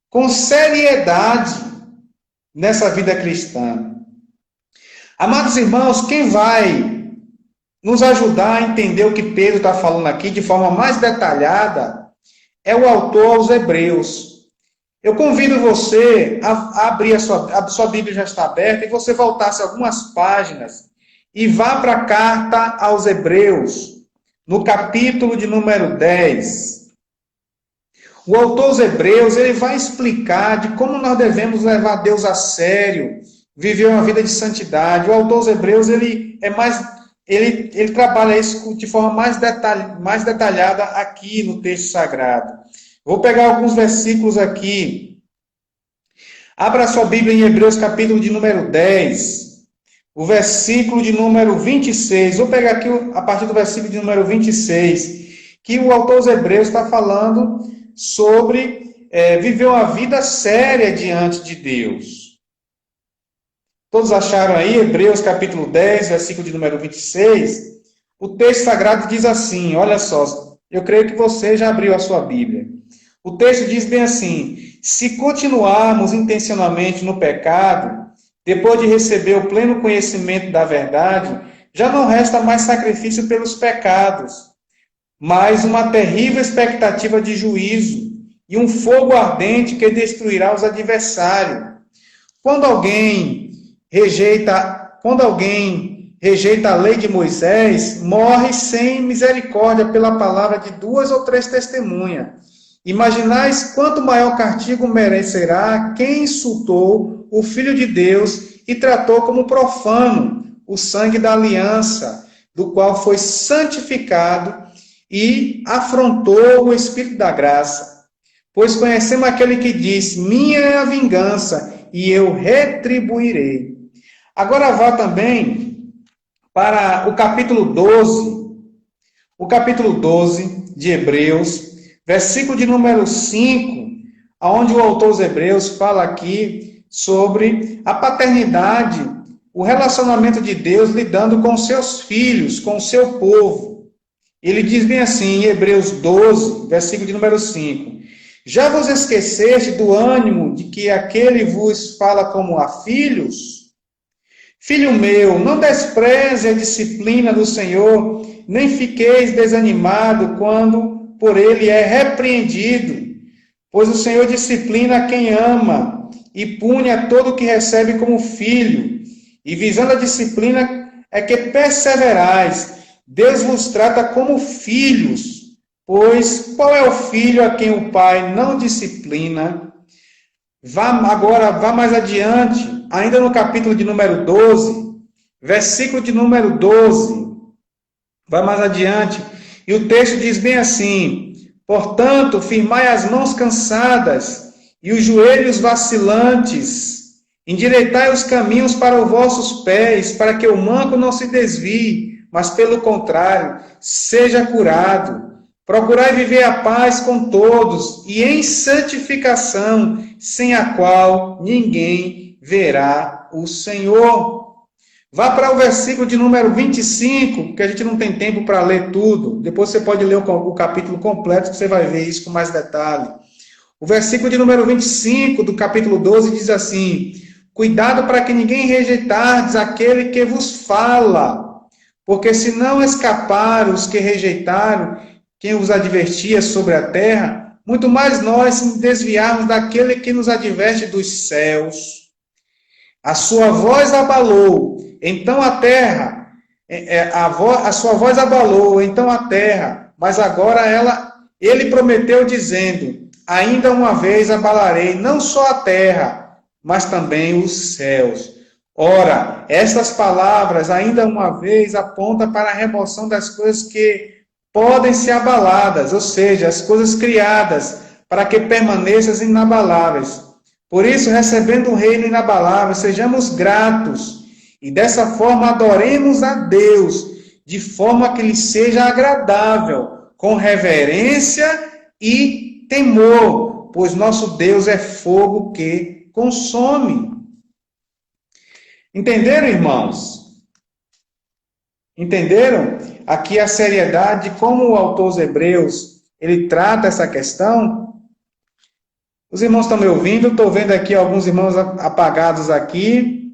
com seriedade nessa vida cristã. Amados irmãos, quem vai nos ajudar a entender o que Pedro está falando aqui de forma mais detalhada é o autor aos Hebreus. Eu convido você a abrir a sua Bíblia já está aberta e você voltasse algumas páginas e vá para a carta aos Hebreus, no capítulo de número 10. O autor aos Hebreus, ele vai explicar de como nós devemos levar Deus a sério, viver uma vida de santidade. O autor aos Hebreus, ele trabalha isso de forma mais detalhada aqui no texto sagrado. Vou pegar alguns versículos aqui. Abra sua Bíblia em Hebreus, capítulo de número 10, o versículo de número 26. Vou pegar aqui a partir do versículo de número 26, que o autor aos Hebreus está falando sobre viver uma vida séria diante de Deus. Todos acharam aí? Hebreus, capítulo 10, versículo de número 26. O texto sagrado diz assim, olha só, eu creio que você já abriu a sua Bíblia. O texto diz bem assim: se continuarmos intencionalmente no pecado, depois de receber o pleno conhecimento da verdade, já não resta mais sacrifício pelos pecados, mas uma terrível expectativa de juízo e um fogo ardente que destruirá os adversários. Quando alguém rejeita a lei de Moisés, morre sem misericórdia pela palavra de 2 ou 3 testemunhas. Imaginais quanto maior castigo merecerá quem insultou o Filho de Deus e tratou como profano o sangue da aliança, do qual foi santificado, e afrontou o Espírito da graça. Pois conhecemos aquele que diz: minha é a vingança, e eu retribuirei. Agora vá também para o capítulo 12 de Hebreus, versículo de número 5, onde o autor dos Hebreus fala aqui sobre a paternidade, o relacionamento de Deus lidando com seus filhos, com o seu povo. Ele diz bem assim, em Hebreus 12, versículo de número 5, já vos esqueceste do ânimo de que aquele vos fala como a filhos? Filho meu, não despreze a disciplina do Senhor, nem fiqueis desanimado quando por ele é repreendido, pois o Senhor disciplina quem ama e pune a todo que recebe como filho, e visando a disciplina é que perseverais. Deus vos trata como filhos, pois qual é o filho a quem o pai não disciplina? Vá mais adiante, ainda no capítulo de número 12, versículo de número 12, vai mais adiante, e o texto diz bem assim: portanto, firmai as mãos cansadas e os joelhos vacilantes, endireitai os caminhos para os vossos pés, para que o manco não se desvie, mas pelo contrário, seja curado. Procurai viver a paz com todos e em santificação, sem a qual ninguém verá o Senhor. Vá para o versículo de número 25, porque a gente não tem tempo para ler tudo. Depois você pode ler o capítulo completo, que você vai ver isso com mais detalhe. O versículo de número 25 do capítulo 12 diz assim: cuidado para que ninguém rejeitardes aquele que vos fala, porque se não escaparam os que rejeitaram quem os advertia sobre a terra, muito mais nós se desviarmos daquele que nos adverte dos céus. A sua voz abalou, então a terra, a sua voz abalou, então a terra, mas agora ele prometeu dizendo: ainda uma vez abalarei não só a terra, mas também os céus. Ora, estas palavras, ainda uma vez, apontam para a remoção das coisas que podem ser abaladas, ou seja, as coisas criadas, para que permaneçam inabaláveis. Por isso, recebendo o reino inabalável, sejamos gratos e dessa forma adoremos a Deus, de forma que lhe seja agradável, com reverência e temor, pois nosso Deus é fogo que consome. Entenderam, irmãos? Entenderam? Aqui a seriedade, como o autor dos Hebreus, ele trata essa questão. Os irmãos estão me ouvindo? Estou vendo aqui alguns irmãos apagados aqui.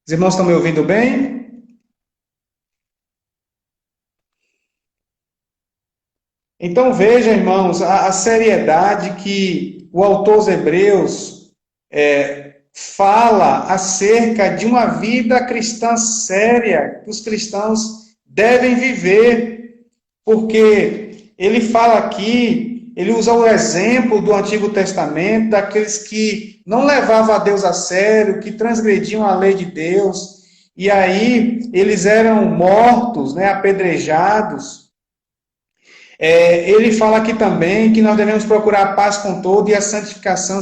Os irmãos estão me ouvindo bem? Então veja, irmãos, a seriedade que o autor dos Hebreus fala acerca de uma vida cristã séria que os cristãos devem viver, porque ele fala aqui, ele usa o exemplo do Antigo Testamento, daqueles que não levavam a Deus a sério, que transgrediam a lei de Deus, e aí eles eram mortos, apedrejados. Ele fala aqui também que nós devemos procurar a paz com todo e a santificação,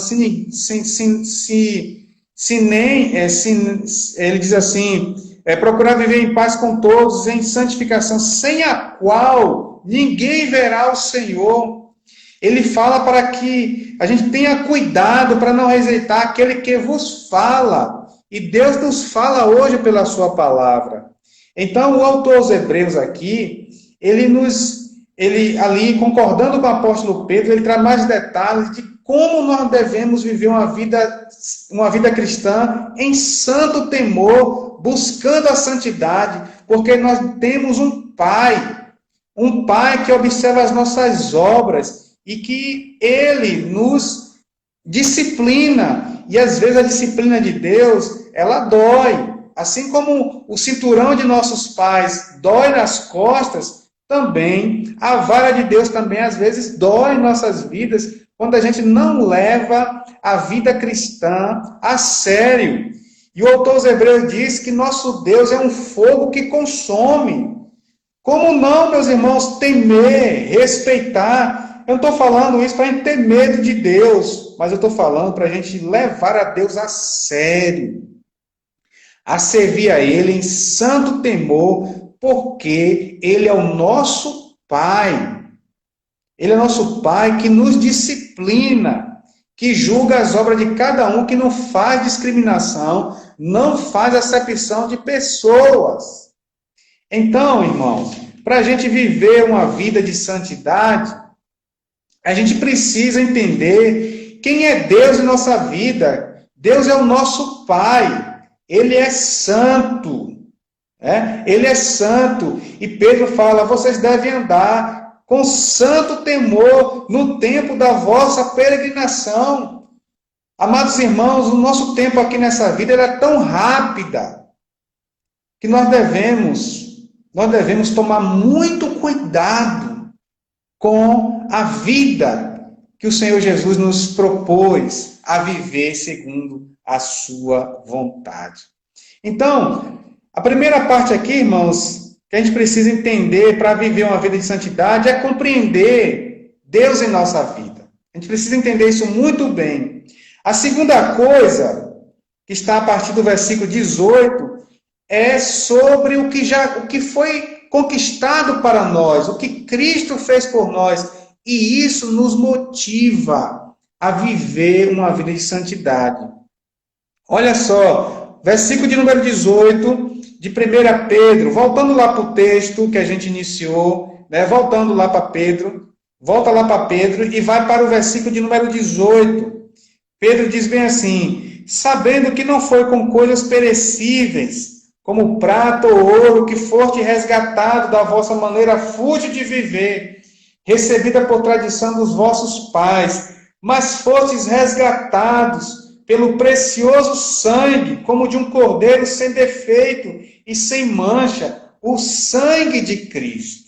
ele diz assim, procurar viver em paz com todos, em santificação, sem a qual ninguém verá o Senhor. Ele fala para que a gente tenha cuidado para não rejeitar aquele que vos fala, e Deus nos fala hoje pela sua palavra. Então, o autor dos Hebreus aqui, ele ali, concordando com o apóstolo Pedro, ele traz mais detalhes de como nós devemos viver uma vida cristã em santo temor, buscando a santidade, porque nós temos um Pai que observa as nossas obras e que Ele nos disciplina, e às vezes a disciplina de Deus, ela dói, assim como o cinturão de nossos pais dói nas costas, também a vara de Deus também às vezes dói em nossas vidas, quando a gente não leva a vida cristã a sério. E o autor dos Hebreus diz que nosso Deus é um fogo que consome. Como não, meus irmãos, temer, respeitar? Eu não estou falando isso para a gente ter medo de Deus, mas eu estou falando para a gente levar a Deus a sério, a servir a Ele em santo temor, porque Ele é o nosso Pai. Ele é nosso Pai que nos disciplina, que julga as obras de cada um, que não faz discriminação, não faz acepção de pessoas. Então, irmãos, para a gente viver uma vida de santidade, a gente precisa entender quem é Deus em nossa vida. Deus é o nosso Pai. Ele é santo. Ele é santo. E Pedro fala, vocês devem andar com santo temor no tempo da vossa peregrinação. Amados irmãos, o nosso tempo aqui nessa vida é tão rápida que nós devemos tomar muito cuidado com a vida que o Senhor Jesus nos propôs a viver segundo a sua vontade. Então, a primeira parte aqui, irmãos, que a gente precisa entender para viver uma vida de santidade é compreender Deus em nossa vida. A gente precisa entender isso muito bem. A segunda coisa, que está a partir do versículo 18, é sobre o que foi conquistado para nós, o que Cristo fez por nós, e isso nos motiva a viver uma vida de santidade. Olha só, versículo de número 18, de 1 Pedro, voltando lá para o texto que a gente iniciou, voltando lá para Pedro, volta lá para Pedro e vai para o versículo de número 18. Pedro diz bem assim, sabendo que não foi com coisas perecíveis, como prata ou ouro, que foste resgatado da vossa maneira fútil de viver, recebida por tradição dos vossos pais, mas fostes resgatados pelo precioso sangue, como de um cordeiro sem defeito e sem mancha, o sangue de Cristo.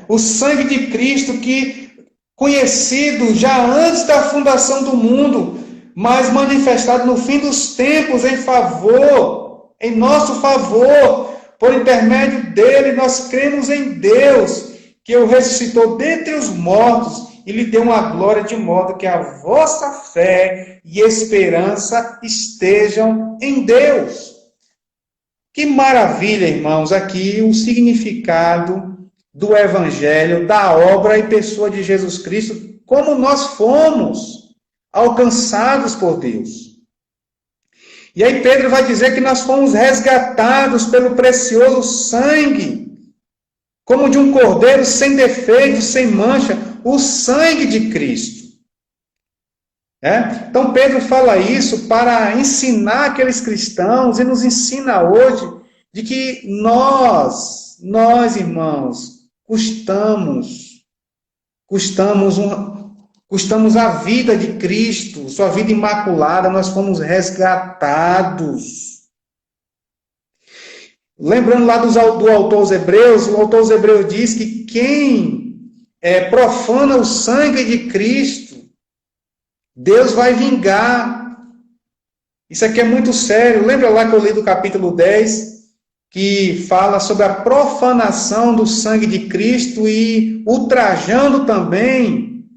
O sangue de Cristo que, conhecido já antes da fundação do mundo, mas manifestado no fim dos tempos em nosso favor, por intermédio dele, nós cremos em Deus, que o ressuscitou dentre os mortos e lhe deu uma glória, de modo que a vossa fé e esperança estejam em Deus. Que maravilha, irmãos, aqui o significado do Evangelho, da obra e pessoa de Jesus Cristo, como nós fomos alcançados por Deus. E aí Pedro vai dizer que nós fomos resgatados pelo precioso sangue, como de um cordeiro sem defeito, sem mancha, o sangue de Cristo. Então Pedro fala isso para ensinar aqueles cristãos e nos ensina hoje de que nós irmãos, custamos a vida de Cristo, sua vida imaculada, nós fomos resgatados. Lembrando lá do autor aos Hebreus, o autor aos Hebreus diz que quem profana o sangue de Cristo, Deus vai vingar. Isso aqui é muito sério. Lembra lá que eu li do capítulo 10, que fala sobre a profanação do sangue de Cristo e ultrajando também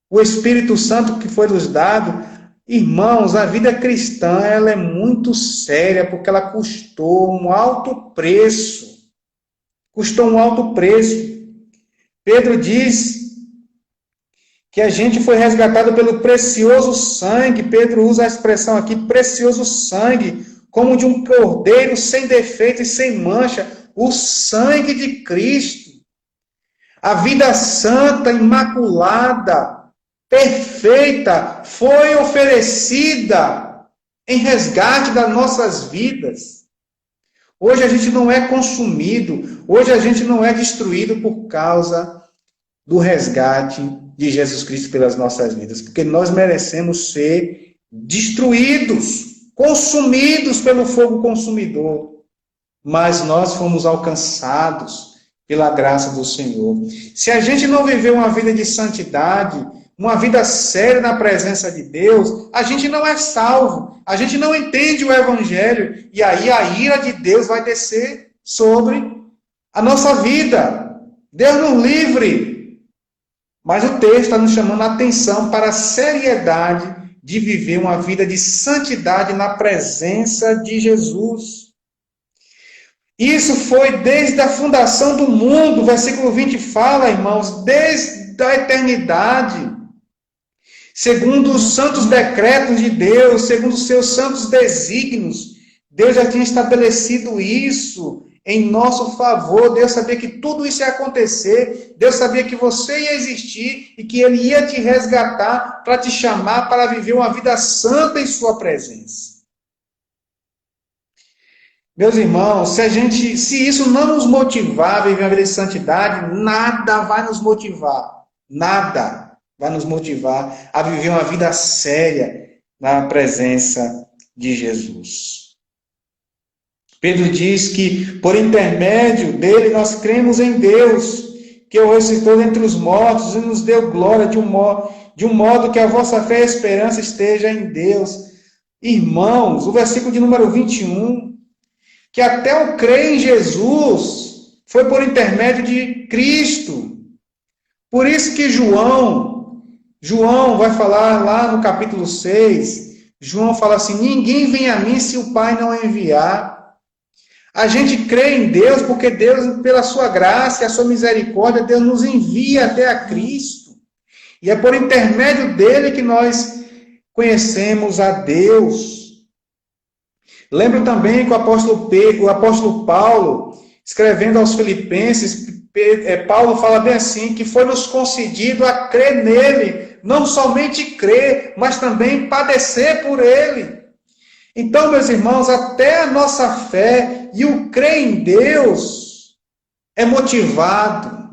o Espírito Santo que foi nos dado. Irmãos, a vida cristã ela é muito séria, porque ela custou um alto preço. Custou um alto preço. Pedro diz que a gente foi resgatado pelo precioso sangue. Pedro usa a expressão aqui, precioso sangue, como de um cordeiro sem defeito e sem mancha, o sangue de Cristo. A vida santa, imaculada, perfeita, foi oferecida em resgate das nossas vidas. Hoje a gente não é consumido, hoje a gente não é destruído por causa do resgate de Jesus Cristo pelas nossas vidas, porque nós merecemos ser destruídos, consumidos pelo fogo consumidor, mas nós fomos alcançados pela graça do Senhor. Se a gente não viver uma vida de santidade, uma vida séria na presença de Deus, a gente não é salvo, a gente não entende o Evangelho, e aí a ira de Deus vai descer sobre a nossa vida. Deus nos livre. Mas o texto está nos chamando a atenção para a seriedade de viver uma vida de santidade na presença de Jesus. Isso foi desde a fundação do mundo, o versículo 20 fala, irmãos, desde a eternidade. Segundo os santos decretos de Deus, segundo os seus santos desígnios, Deus já tinha estabelecido isso em nosso favor. Deus sabia que tudo isso ia acontecer. Deus sabia que você ia existir e que Ele ia te resgatar para te chamar para viver uma vida santa em sua presença. Meus irmãos, se isso não nos motivar a viver uma vida de santidade, nada vai nos motivar. Nada vai nos motivar a viver uma vida séria na presença de Jesus. Pedro diz que, por intermédio dele, nós cremos em Deus, que o ressuscitou dentre os mortos e nos deu glória de um modo que a vossa fé e esperança esteja em Deus. Irmãos, o versículo de número 21, que até o crer em Jesus foi por intermédio de Cristo. Por isso que João vai falar lá no capítulo 6, João fala assim, ninguém vem a mim se o Pai não enviar. A gente crê em Deus porque Deus, pela sua graça e a sua misericórdia, Deus nos envia até a Cristo. E é por intermédio dele que nós conhecemos a Deus. Lembro também que o apóstolo Paulo, escrevendo aos Filipenses, Paulo fala bem assim, que foi nos concedido a crer nele, não somente crer, mas também padecer por ele. Então, meus irmãos, até a nossa fé e o crer em Deus é motivado.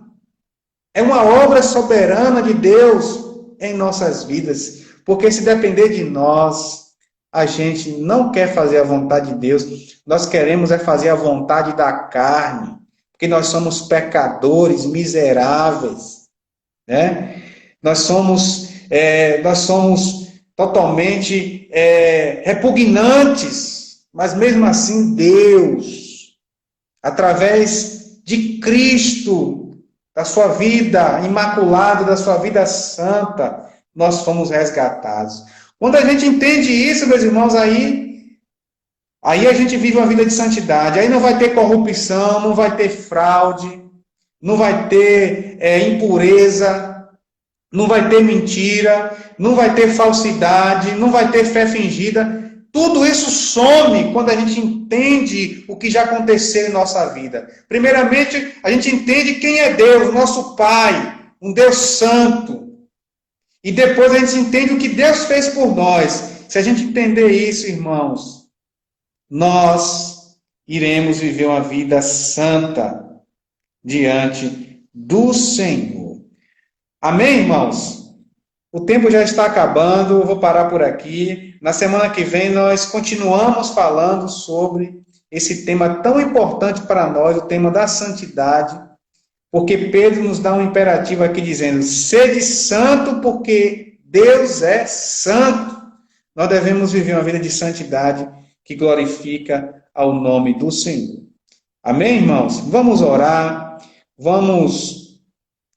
É uma obra soberana de Deus em nossas vidas. Porque se depender de nós, a gente não quer fazer a vontade de Deus. Nós queremos é fazer a vontade da carne. Porque nós somos pecadores miseráveis. Né? Nós somos totalmente repugnantes, mas mesmo assim Deus, através de Cristo, da sua vida imaculada, da sua vida santa, nós fomos resgatados. Quando a gente entende isso, meus irmãos, aí a gente vive uma vida de santidade. Aí não vai ter corrupção, não vai ter fraude, não vai ter impureza, não vai ter mentira, não vai ter falsidade, não vai ter fé fingida. Tudo isso some quando a gente entende o que já aconteceu em nossa vida. Primeiramente, a gente entende quem é Deus, nosso Pai, um Deus santo. E depois a gente entende o que Deus fez por nós. Se a gente entender isso, irmãos, nós iremos viver uma vida santa diante do Senhor. Amém, irmãos? O tempo já está acabando, eu vou parar por aqui. Na semana que vem nós continuamos falando sobre esse tema tão importante para nós, o tema da santidade, porque Pedro nos dá um imperativo aqui dizendo: sede santo porque Deus é santo. Nós devemos viver uma vida de santidade que glorifica ao nome do Senhor. Amém, irmãos? Vamos orar, vamos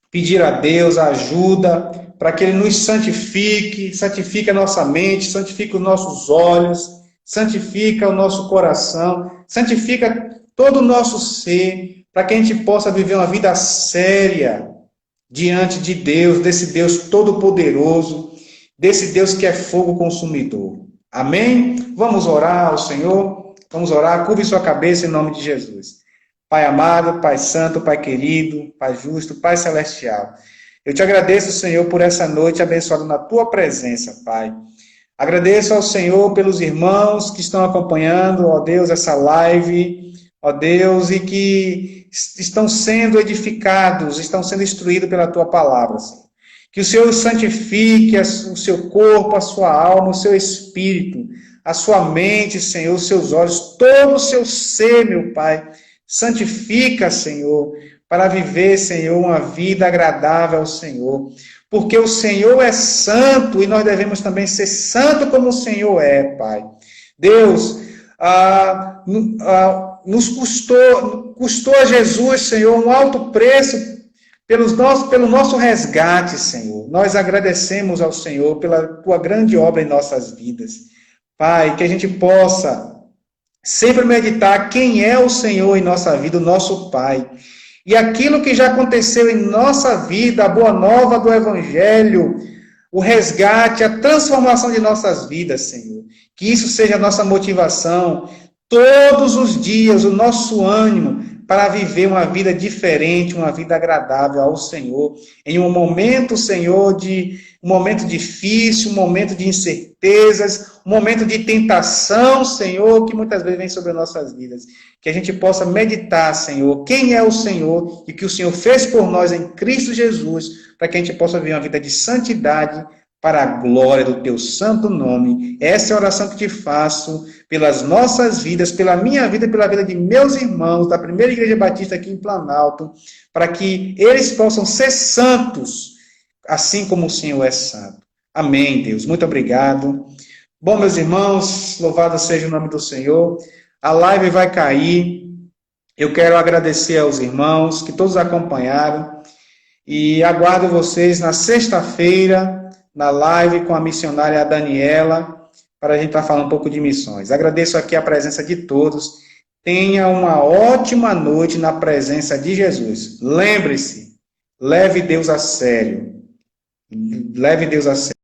pedir a Deus ajuda para que Ele nos santifique, santifique a nossa mente, santifique os nossos olhos, santifica o nosso coração, santifica todo o nosso ser, para que a gente possa viver uma vida séria diante de Deus, desse Deus todo-poderoso, desse Deus que é fogo consumidor. Amém? Vamos orar ao Senhor, vamos orar, curve sua cabeça em nome de Jesus. Pai amado, Pai santo, Pai querido, Pai justo, Pai celestial, eu te agradeço, Senhor, por essa noite abençoada na tua presença, Pai. Agradeço ao Senhor pelos irmãos que estão acompanhando, ó Deus, essa live, ó Deus, e que estão sendo edificados, estão sendo instruídos pela tua palavra, Senhor. Que o Senhor santifique o seu corpo, a sua alma, o seu espírito, a sua mente, Senhor, os seus olhos, todo o seu ser, meu Pai. Santifica, Senhor, para viver, Senhor, uma vida agradável ao Senhor. Porque o Senhor é santo e nós devemos também ser santo como o Senhor é, Pai. Deus, nos custou a Jesus, Senhor, um alto preço pelo nosso resgate, Senhor. Nós agradecemos ao Senhor pela tua grande obra em nossas vidas. Pai, que a gente possa sempre meditar quem é o Senhor em nossa vida, o nosso Pai. E aquilo que já aconteceu em nossa vida, a boa nova do Evangelho, o resgate, a transformação de nossas vidas, Senhor. Que isso seja a nossa motivação, todos os dias, o nosso ânimo, para viver uma vida diferente, uma vida agradável ao Senhor. Em um momento, Senhor, um momento difícil, um momento de incertezas, um momento de tentação, Senhor, que muitas vezes vem sobre nossas vidas. Que a gente possa meditar, Senhor, quem é o Senhor e que o Senhor fez por nós em Cristo Jesus, para que a gente possa viver uma vida de santidade para a glória do teu santo nome. Essa é a oração que te faço pelas nossas vidas, pela minha vida e pela vida de meus irmãos da Primeira Igreja Batista aqui em Planalto, para que eles possam ser santos, assim como o Senhor é santo. Amém, Deus. Muito obrigado. Bom, meus irmãos, louvado seja o nome do Senhor. A live vai cair. Eu quero agradecer aos irmãos que todos acompanharam e aguardo vocês na sexta-feira, na live com a missionária Daniela, para a gente estar falando um pouco de missões. Agradeço aqui a presença de todos. Tenha uma ótima noite na presença de Jesus. Lembre-se, leve Deus a sério. Leve Deus a sério.